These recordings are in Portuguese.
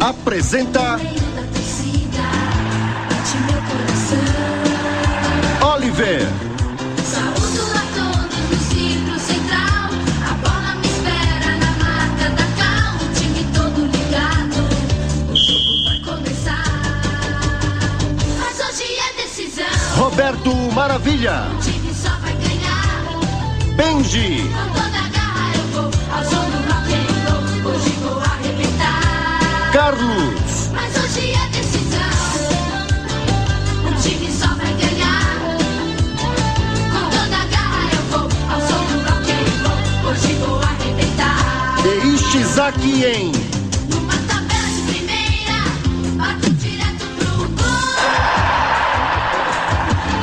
apresenta Oliver. Saúdo a todos do Ciclo Central. A bola me espera na marca da Cal. O time todo ligado, o jogo vai começar. Mas hoje é decisão. Roberto Maravilha. O time só vai ganhar. Benji. Com toda a garra eu vou ao som do rock and roll. Hoje vou arrebentar. Carlos. Mas hoje é decisão. O time só vai ganhar. Com toda a garra eu vou ao som do rock and roll. Hoje vou arrebentar. E Ishizaki em Numa tabela de primeira, bato direto pro gol.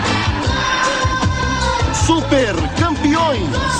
É gol. Super Campeões.